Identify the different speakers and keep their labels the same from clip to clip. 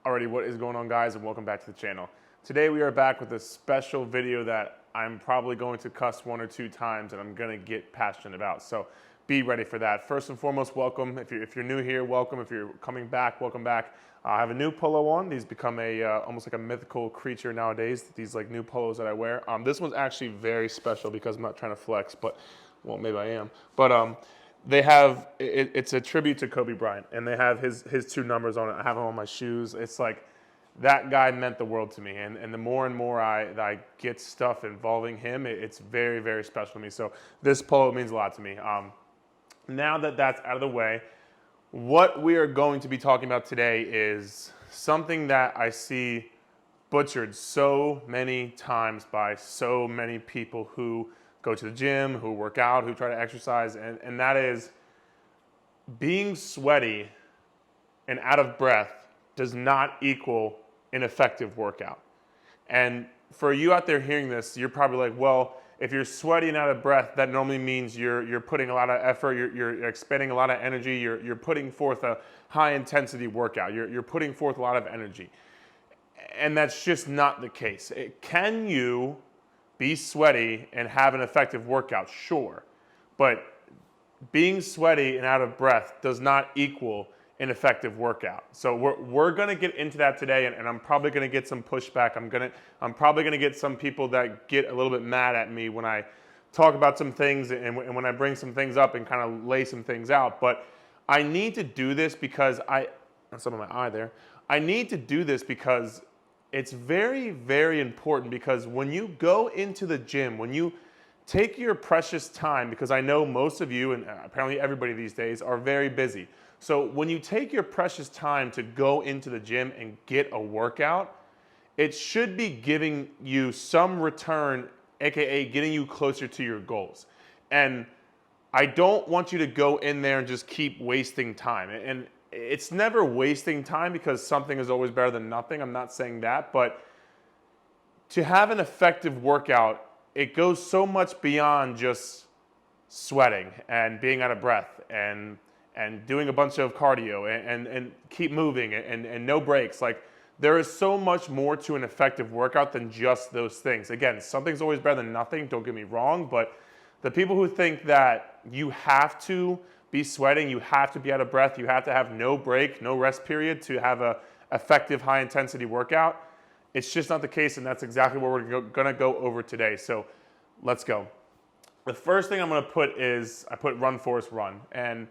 Speaker 1: Alrighty, what is going on, guys, and welcome back to the channel. Today we are back with a special video that I'm probably going to cuss 1 or 2 times and I'm going to get passionate about, so be ready for that. First and foremost, welcome. If you're new here, welcome. If you're coming back, welcome back. I have a new polo on. These become almost like a mythical creature nowadays, these like new polos that I wear. This one's actually very special because I'm not trying to flex, but, well, maybe I am. But they have, it's a tribute to Kobe Bryant, and they have his 2 numbers on it. I have them on my shoes. It's like, that guy meant the world to me, and the more and more I get stuff involving him, it's very, very special to me. So this polo means a lot to me. Now that that's out of the way, what we are going to be talking about today is something that I see butchered so many times by so many people who go to the gym, who work out, who try to exercise, and that is being sweaty and out of breath does not equal an effective workout. And for you out there hearing this, you're probably like, well, if you're sweaty and out of breath, that normally means you're putting a lot of effort, you're expending a lot of energy, you're putting forth a high intensity workout, you're putting forth a lot of energy. And that's just not the case. Can you be sweaty and have an effective workout? Sure. But being sweaty and out of breath does not equal an effective workout. So we're going to get into that today, and I'm probably going to get some pushback. I'm probably going to get some people that get a little bit mad at me when I talk about some things and when I bring some things up and kind of lay some things out. But I need to do this because some of my eye there. I need to do this because it's very, very important, because when you go into the gym, when you take your precious time, because I know most of you, and apparently everybody these days, are very busy. So when you take your precious time to go into the gym and get a workout, it should be giving you some return, aka getting you closer to your goals. And I don't want you to go in there and just keep wasting time. And it's never wasting time, because something is always better than nothing. I'm not saying that, but to have an effective workout, it goes so much beyond just sweating and being out of breath and doing a bunch of cardio and keep moving and no breaks. Like, there is so much more to an effective workout than just those things. Again, something's always better than nothing, don't get me wrong, but the people who think that you have to be sweating, you have to be out of breath, you have to have no break, no rest period to have a effective high intensity workout, it's just not the case, and that's exactly what we're gonna go over today. So let's go. The first thing I'm gonna put is, I put Run, Forrest Run. And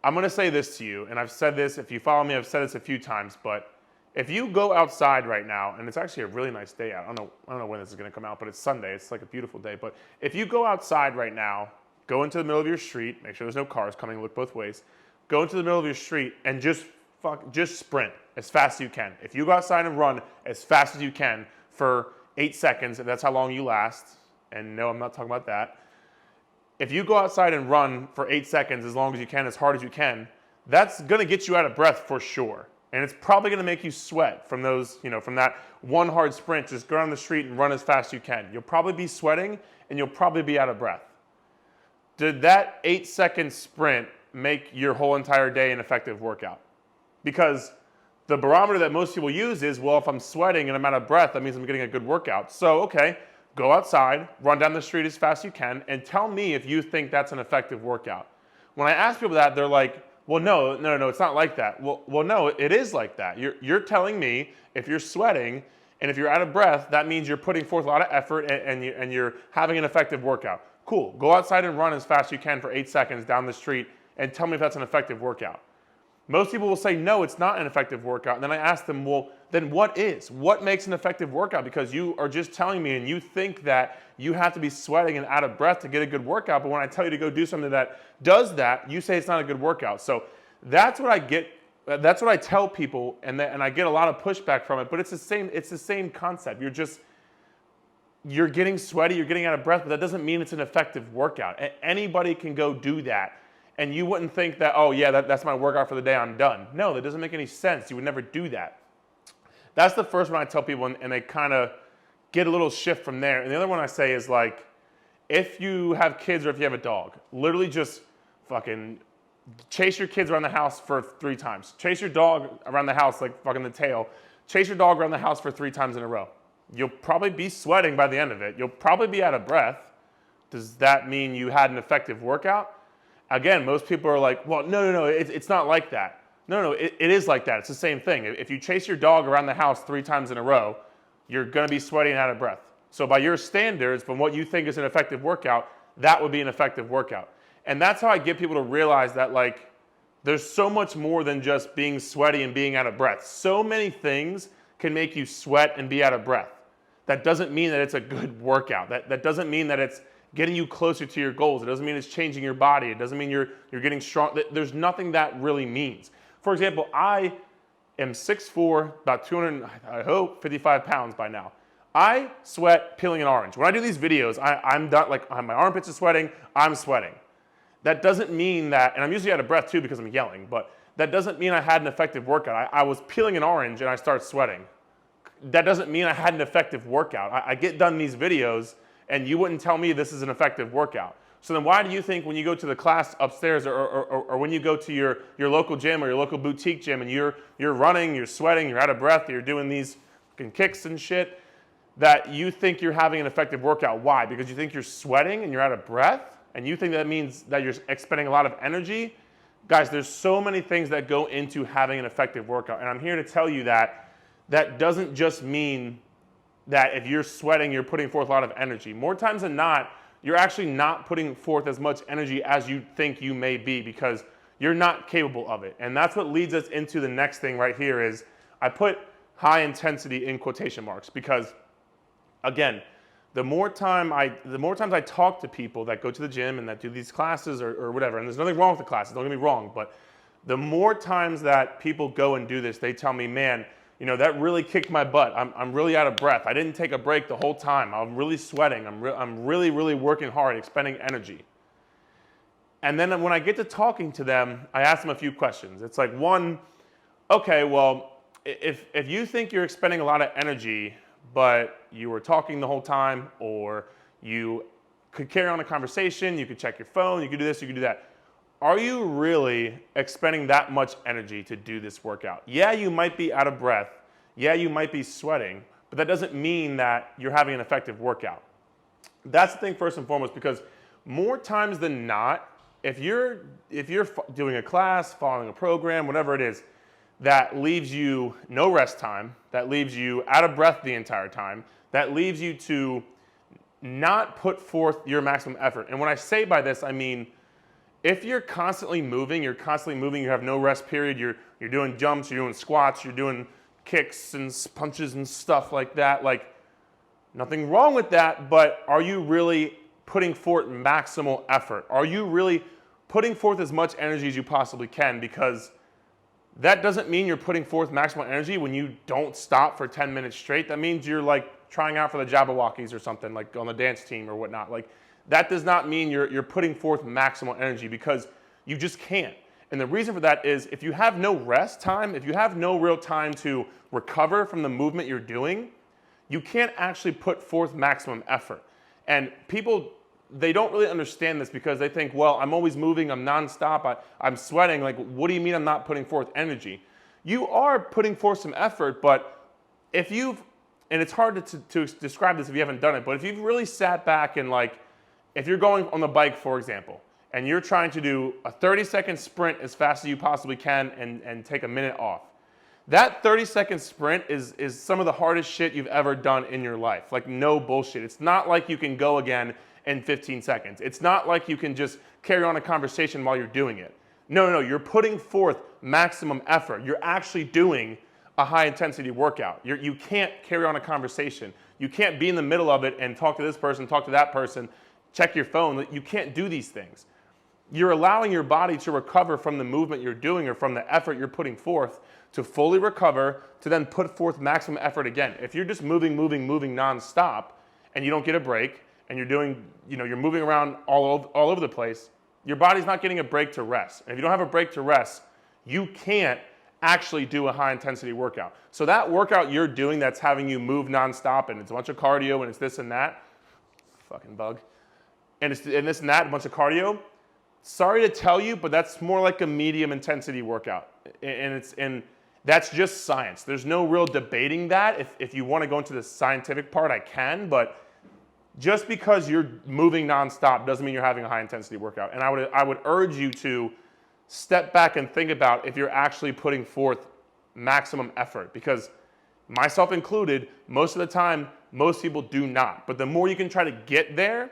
Speaker 1: I'm gonna say this to you, and I've said this, if you follow me, I've said this a few times, but if you go outside right now, and it's actually a really nice day out, I don't know when this is gonna come out, but it's Sunday, it's like a beautiful day, but if you go outside right now, go into the middle of your street, make sure there's no cars coming, look both ways, go into the middle of your street and just sprint as fast as you can. If you go outside and run as fast as you can for 8 seconds, if that's how long you last, and no, I'm not talking about that. If you go outside and run for 8 seconds as long as you can, as hard as you can, that's gonna get you out of breath for sure. And it's probably gonna make you sweat from those, from that one hard sprint. Just go down the street and run as fast as you can. You'll probably be sweating and you'll probably be out of breath. Did that 8-second sprint make your whole entire day an effective workout? Because the barometer that most people use is, well, if I'm sweating and I'm out of breath, that means I'm getting a good workout. So, okay, go outside, run down the street as fast as you can, and tell me if you think that's an effective workout. When I ask people that, they're like, well, no, it's not like that. Well, no, it is like that. You're telling me if you're sweating and if you're out of breath, that means you're putting forth a lot of effort and you're having an effective workout. Cool, go outside and run as fast as you can for 8 seconds down the street and tell me if that's an effective workout. Most people will say, no, it's not an effective workout. And then I ask them, well, then what is? What makes an effective workout? Because you are just telling me and you think that you have to be sweating and out of breath to get a good workout. But when I tell you to go do something that does that, you say it's not a good workout. So that's what I get. That's what I tell people, and I get a lot of pushback from it. But it's the same concept. You're getting sweaty, you're getting out of breath, but that doesn't mean it's an effective workout. Anybody can go do that. And you wouldn't think that, oh yeah, that's my workout for the day, I'm done. No, that doesn't make any sense. You would never do that. That's the first one I tell people, and they kind of get a little shift from there. And the other one I say is, like, if you have kids or if you have a dog, literally just fucking chase your kids around the house for 3 times. Chase your dog around the house like fucking the tail. Chase your dog around the house for 3 times in a row. You'll probably be sweating by the end of it. You'll probably be out of breath. Does that mean you had an effective workout? Again, most people are like, well, no, it's not like that. No, it is like that. It's the same thing. If you chase your dog around the house 3 times in a row, you're gonna be sweating and out of breath. So by your standards, from what you think is an effective workout, that would be an effective workout. And that's how I get people to realize that, like, there's so much more than just being sweaty and being out of breath. So many things can make you sweat and be out of breath. That doesn't mean that it's a good workout. That doesn't mean that it's getting you closer to your goals. It doesn't mean it's changing your body. It doesn't mean you're getting strong. There's nothing that really means. For example, I am 6'4", about 200, I hope, 55 pounds by now. I sweat peeling an orange. When I do these videos, I'm done, like my armpits are sweating, I'm sweating. That doesn't mean that, and I'm usually out of breath too because I'm yelling, but that doesn't mean I had an effective workout. I was peeling an orange and I start sweating. That doesn't mean I had an effective workout. I get done these videos and you wouldn't tell me this is an effective workout. So then why do you think when you go to the class upstairs or when you go to your local gym or your local boutique gym and you're running, you're sweating, you're out of breath, you're doing these fucking kicks and shit, that you think you're having an effective workout? Why? Because you think you're sweating and you're out of breath? And you think that means that you're expending a lot of energy? Guys, there's so many things that go into having an effective workout. And I'm here to tell you that that doesn't just mean that if you're sweating, you're putting forth a lot of energy. More times than not, you're actually not putting forth as much energy as you think you may be because you're not capable of it. And that's what leads us into the next thing right here is I put high intensity in quotation marks because, again, the more times I talk to people that go to the gym and that do these classes or whatever, and there's nothing wrong with the classes, don't get me wrong, but the more times that people go and do this, they tell me, man, you know, that really kicked my butt. I'm really out of breath. I didn't take a break the whole time. I'm really sweating. I'm really working hard, expending energy. And then when I get to talking to them, I ask them a few questions. It's like, one, okay, well, if you think you're expending a lot of energy, but you were talking the whole time, or you could carry on a conversation, you could check your phone, you could do this, you could do that. Are you really expending that much energy to do this workout? Yeah, you might be out of breath. Yeah, you might be sweating, but that doesn't mean that you're having an effective workout. That's the thing first and foremost, because more times than not, if you're doing a class, following a program, whatever it is, that leaves you no rest time, that leaves you out of breath the entire time, that leaves you to not put forth your maximum effort. And when I say by this, I mean, if you're constantly moving, you have no rest period, you're doing jumps, you're doing squats, you're doing kicks and punches and stuff like that, like nothing wrong with that, but are you really putting forth maximal effort? Are you really putting forth as much energy as you possibly can? Because that doesn't mean you're putting forth maximal energy when you don't stop for 10 minutes straight. That means you're like trying out for the Jabberwockies or something, like on the dance team or whatnot. Like that does not mean you're putting forth maximal energy because you just can't. And the reason for that is if you have no rest time, if you have no real time to recover from the movement you're doing, you can't actually put forth maximum effort. And people, they don't really understand this because they think, well, I'm always moving, I'm nonstop, I'm sweating. Like, what do you mean I'm not putting forth energy? You are putting forth some effort, but if you've, and it's hard to describe this if you haven't done it, but if you've really sat back and like, if you're going on the bike, for example, and you're trying to do a 30-second sprint as fast as you possibly can and take a minute off, that 30-second sprint is some of the hardest shit you've ever done in your life. Like, no bullshit. It's not like you can go again in 15 seconds. It's not like you can just carry on a conversation while you're doing it. No, you're putting forth maximum effort. You're actually doing a high intensity workout. You can't carry on a conversation. You can't be in the middle of it and talk to this person, talk to that person, check your phone. You can't do these things. You're allowing your body to recover from the movement you're doing or from the effort you're putting forth to fully recover, to then put forth maximum effort again. If you're just moving nonstop and you don't get a break and you're doing, you're moving around all over the place, your body's not getting a break to rest. And if you don't have a break to rest, you can't actually do a high intensity workout. So that workout you're doing that's having you move nonstop and it's a bunch of cardio and it's this and that, fucking bug, and it's this and that, a bunch of cardio, sorry to tell you, but that's more like a medium intensity workout. And that's just science. There's no real debating that. If you want to go into the scientific part, I can, but just because you're moving nonstop doesn't mean you're having a high intensity workout. And I would urge you to step back and think about if you're actually putting forth maximum effort, because myself included, most of the time, most people do not. But the more you can try to get there,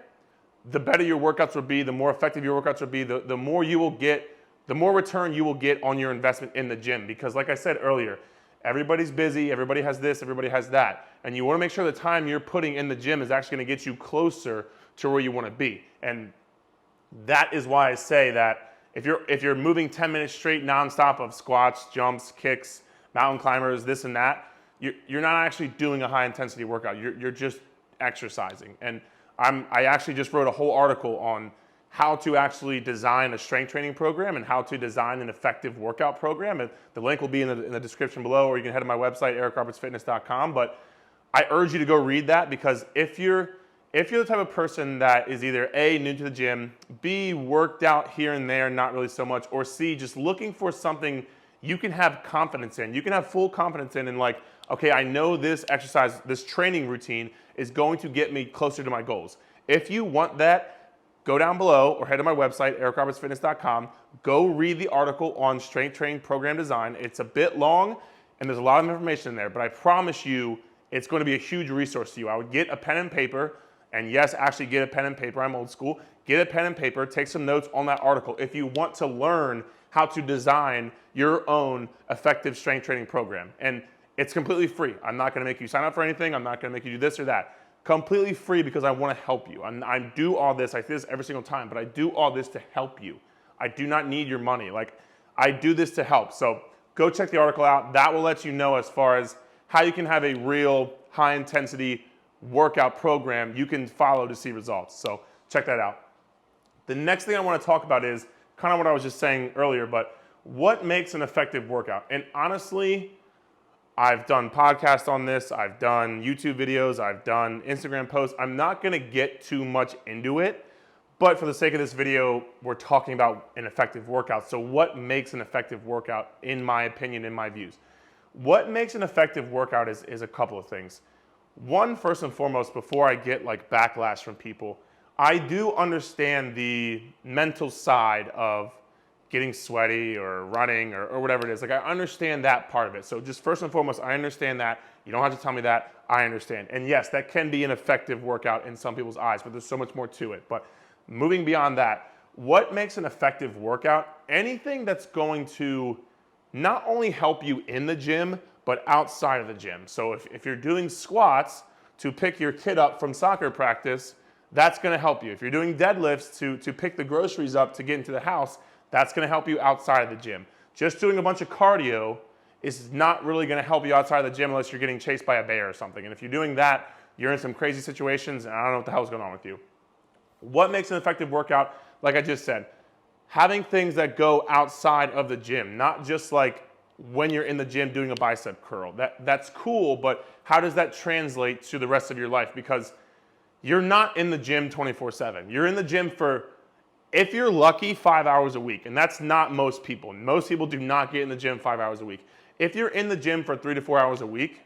Speaker 1: the better your workouts will be, the more effective your workouts will be, the more you will get, the more return you will get on your investment in the gym. Because like I said earlier, everybody's busy, everybody has this, everybody has that. And you want to make sure the time you're putting in the gym is actually going to get you closer to where you want to be. And that is why I say that if you're moving 10 minutes straight nonstop of squats, jumps, kicks, mountain climbers, this and that, you're not actually doing a high intensity workout. You're just exercising. And I actually just wrote a whole article on how to actually design a strength training program and how to design an effective workout program. And the link will be in the description below, or you can head to my website, ericrobertsfitness.com. But I urge you to go read that, because if you're the type of person that is either A, new to the gym, B, worked out here and there, not really so much, or C, just looking for something you can have confidence in, you can have full confidence in, and like, okay, I know this exercise, this training routine is going to get me closer to my goals. If you want that, go down below or head to my website, ericrobertsfitness.com. Go read the article on strength training program design. It's a bit long and there's a lot of information in there, but I promise you it's going to be a huge resource to you. I would get a pen and paper, and yes, actually get a pen and paper. I'm old school. Get a pen and paper, take some notes on that article if you want to learn how to design your own effective strength training program. And it's completely free. I'm not going to make you sign up for anything. I'm not going to make you do this or that. Completely free, because I want to help you. I do all this. I do this every single time, but I do all this to help you. I do not need your money. Like, I do this to help. So go check the article out. That will let you know as far as how you can have a real high intensity workout program you can follow to see results. So check that out. The next thing I want to talk about is kind of what I was just saying earlier, but what makes an effective workout? And honestly, I've done podcasts on this, I've done YouTube videos, I've done Instagram posts. I'm not gonna get too much into it, but for the sake of this video, we're talking about an effective workout. So what makes an effective workout, in my opinion, in my views? What makes an effective workout is a couple of things. One, first and foremost, before I get like backlash from people, I do understand the mental side of getting sweaty or running or whatever it is. Like, I understand that part of it. So just first and foremost, I understand that. You don't have to tell me that. I understand. And yes, that can be an effective workout in some people's eyes, but there's so much more to it. But moving beyond that, what makes an effective workout? Anything that's going to not only help you in the gym, but outside of the gym. So if you're doing squats to pick your kid up from soccer practice, that's gonna help you. If you're doing deadlifts to pick the groceries up to get into the house, that's gonna help you outside of the gym. Just doing a bunch of cardio is not really gonna help you outside of the gym unless you're getting chased by a bear or something. And if you're doing that, you're in some crazy situations, and I don't know what the hell's going on with you. What makes an effective workout? Like I just said, having things that go outside of the gym, not just like when you're in the gym doing a bicep curl. That's cool, but how does that translate to the rest of your life? Because you're not in the gym 24/7. You're in the gym for, if you're lucky, 5 hours a week. And that's not most people. Most people do not get in the gym 5 hours a week. If you're in the gym for 3 to 4 hours a week,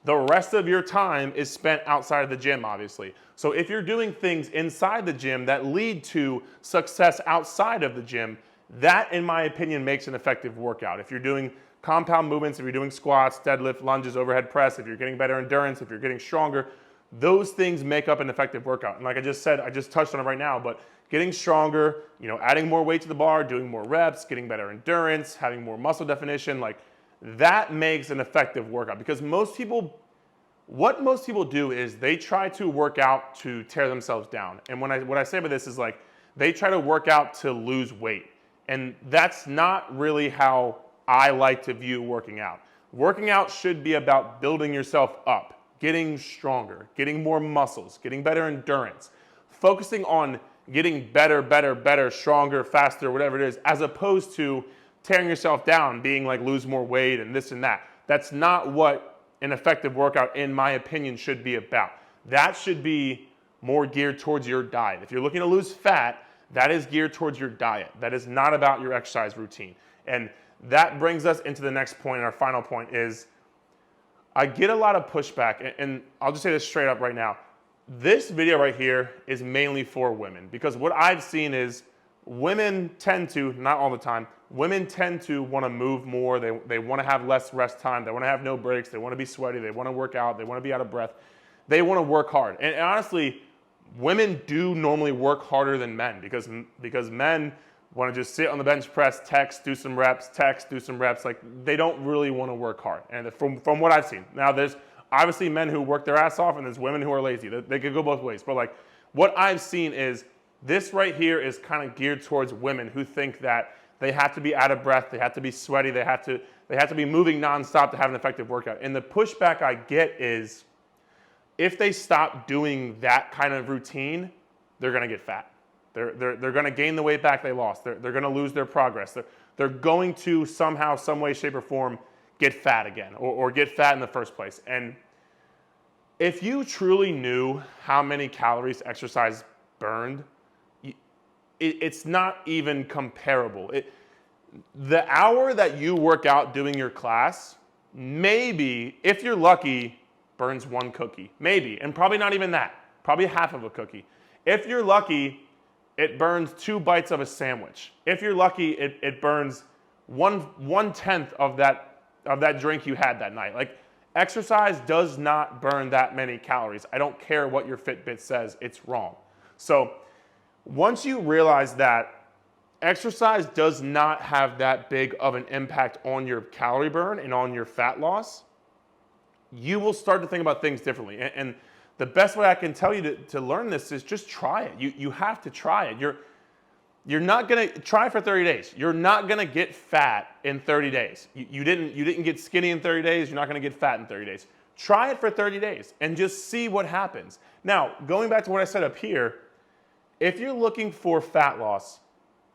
Speaker 1: the rest of your time is spent outside of the gym, obviously. So if you're doing things inside the gym that lead to success outside of the gym, that, in my opinion, makes an effective workout. If you're doing compound movements, if you're doing squats, deadlift, lunges, overhead press, if you're getting better endurance, if you're getting stronger, those things make up an effective workout. And like I just said, I just touched on it right now, but getting stronger, adding more weight to the bar, doing more reps, getting better endurance, having more muscle definition, like that makes an effective workout. Because what most people do is they try to work out to tear themselves down. And what I say by this is like, they try to work out to lose weight. And that's not really how I like to view working out. Working out should be about building yourself up, getting stronger, getting more muscles, getting better endurance, focusing on getting better, stronger, faster, whatever it is, as opposed to tearing yourself down, being like lose more weight and this and that. That's not what an effective workout, in my opinion, should be about. That should be more geared towards your diet. If you're looking to lose fat, that is geared towards your diet. That is not about your exercise routine. And that brings us into the next point, and our final point is, I get a lot of pushback, and I'll just say this straight up right now. This video right here is mainly for women, because what I've seen is women tend to, not all the time, women tend to want to move more. They want to have less rest time. They want to have no breaks. They want to be sweaty. They want to work out. They want to be out of breath. They want to work hard. And honestly, women do normally work harder than men, because men want to just sit on the bench press, text, do some reps, text, do some reps. Like, they don't really want to work hard. And from what I've seen, now there's obviously men who work their ass off, and there's women who are lazy. They could go both ways. But like, what I've seen is this right here is kind of geared towards women who think that they have to be out of breath, they have to be sweaty, they have to be moving nonstop to have an effective workout. And the pushback I get is, if they stop doing that kind of routine, they're going to get fat. They're going to gain the weight back they lost. They're going to lose their progress. They're going to somehow, some way, shape, or form get fat again, or get fat in the first place. And if you truly knew how many calories exercise burned, it's not even comparable. The hour that you work out doing your class, maybe, if you're lucky, burns one cookie. Maybe, and probably not even that. Probably half of a cookie. If you're lucky, it burns 2 bites of a sandwich. If you're lucky, it burns one-tenth of that drink you had that night. Like, exercise does not burn that many calories. I don't care what your Fitbit says, it's wrong. So once you realize that exercise does not have that big of an impact on your calorie burn and on your fat loss, you will start to think about things differently. And the best way I can tell you to learn this is just try it. You have to try it. You're not gonna try for 30 days. You're not gonna get fat in 30 days. You didn't get skinny in 30 days. You're not gonna get fat in 30 days. Try it for 30 days and just see what happens. Now, going back to what I said up here, if you're looking for fat loss,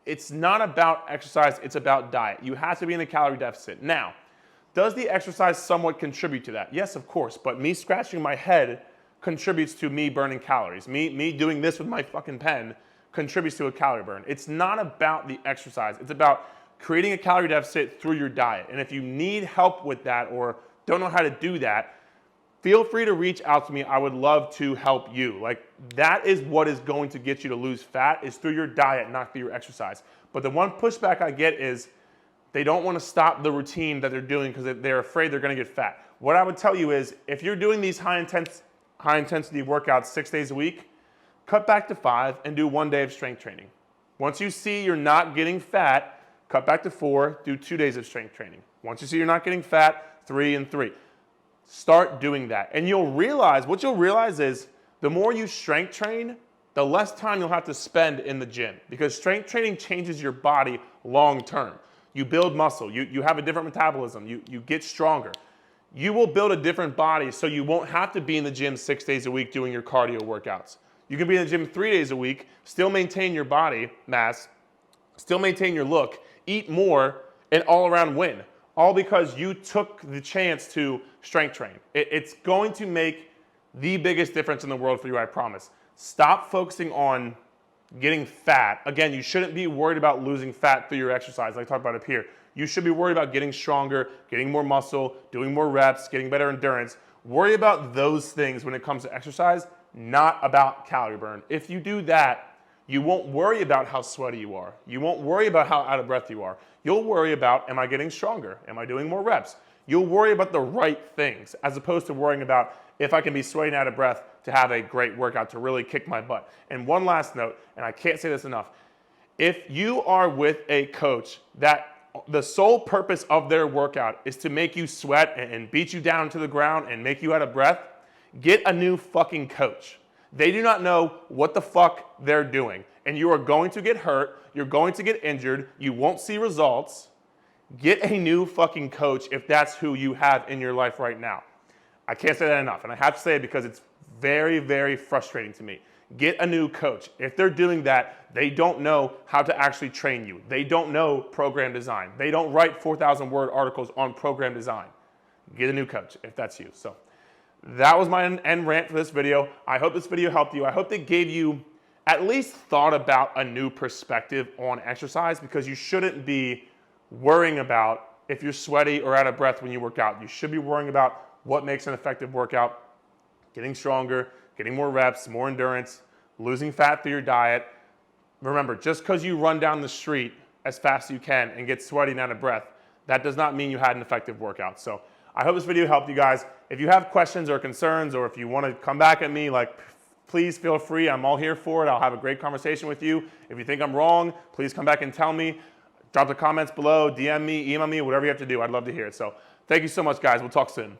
Speaker 1: it's not about exercise, it's about diet. You have to be in a calorie deficit. Now, does the exercise somewhat contribute to that? Yes, of course, but me scratching my head contributes to me burning calories. Me doing this with my fucking pen contributes to a calorie burn. It's not about the exercise. It's about creating a calorie deficit through your diet. And if you need help with that or don't know how to do that, feel free to reach out to me. I would love to help you. Like, that is what is going to get you to lose fat, is through your diet, not through your exercise. But the one pushback I get is they don't want to stop the routine that they're doing because they're afraid they're going to get fat. What I would tell you is, if you're doing these high intensity workouts 6 days a week, cut back to 5 and do 1 day of strength training. Once you see you're not getting fat, cut back to 4, do 2 days of strength training. Once you see you're not getting fat, 3 and 3. Start doing that. And what you'll realize is, the more you strength train, the less time you'll have to spend in the gym, because strength training changes your body long term. You build muscle, you have a different metabolism, you get stronger. You will build a different body, so you won't have to be in the gym 6 days a week doing your cardio workouts. You can be in the gym 3 days a week, still maintain your body mass, still maintain your look, eat more, and all around win. All because you took the chance to strength train. It's going to make the biggest difference in the world for you, I promise. Stop focusing on getting fat. Again, you shouldn't be worried about losing fat through your exercise, like I talked about up here. You should be worried about getting stronger, getting more muscle, doing more reps, getting better endurance. Worry about those things when it comes to exercise, not about calorie burn. If you do that, you won't worry about how sweaty you are. You won't worry about how out of breath you are. You'll worry about, am I getting stronger? Am I doing more reps? You'll worry about the right things, as opposed to worrying about if I can be sweating out of breath to have a great workout to really kick my butt. And one last note, and I can't say this enough. If you are with a coach that the sole purpose of their workout is to make you sweat and beat you down to the ground and make you out of breath, get a new fucking coach. They do not know what the fuck they're doing. And you are going to get hurt. You're going to get injured. You won't see results. Get a new fucking coach if that's who you have in your life right now. I can't say that enough. And I have to say it because it's very, very frustrating to me. Get a new coach. If they're doing that, they don't know how to actually train you. They don't know program design. They don't write 4,000-word articles on program design. Get a new coach if that's you. So that was my end rant for this video. I hope this video helped you. I hope it gave you at least thought about a new perspective on exercise, because you shouldn't be worrying about if you're sweaty or out of breath when you work out. You should be worrying about what makes an effective workout: getting stronger, getting more reps, more endurance, losing fat through your diet. Remember, just because you run down the street as fast as you can and get sweaty and out of breath, that does not mean you had an effective workout. So I hope this video helped you guys. If you have questions or concerns, or if you want to come back at me, like, please feel free. I'm all here for it. I'll have a great conversation with you. If you think I'm wrong, please come back and tell me. Drop the comments below, DM me, email me, whatever you have to do. I'd love to hear it. So thank you so much, guys. We'll talk soon.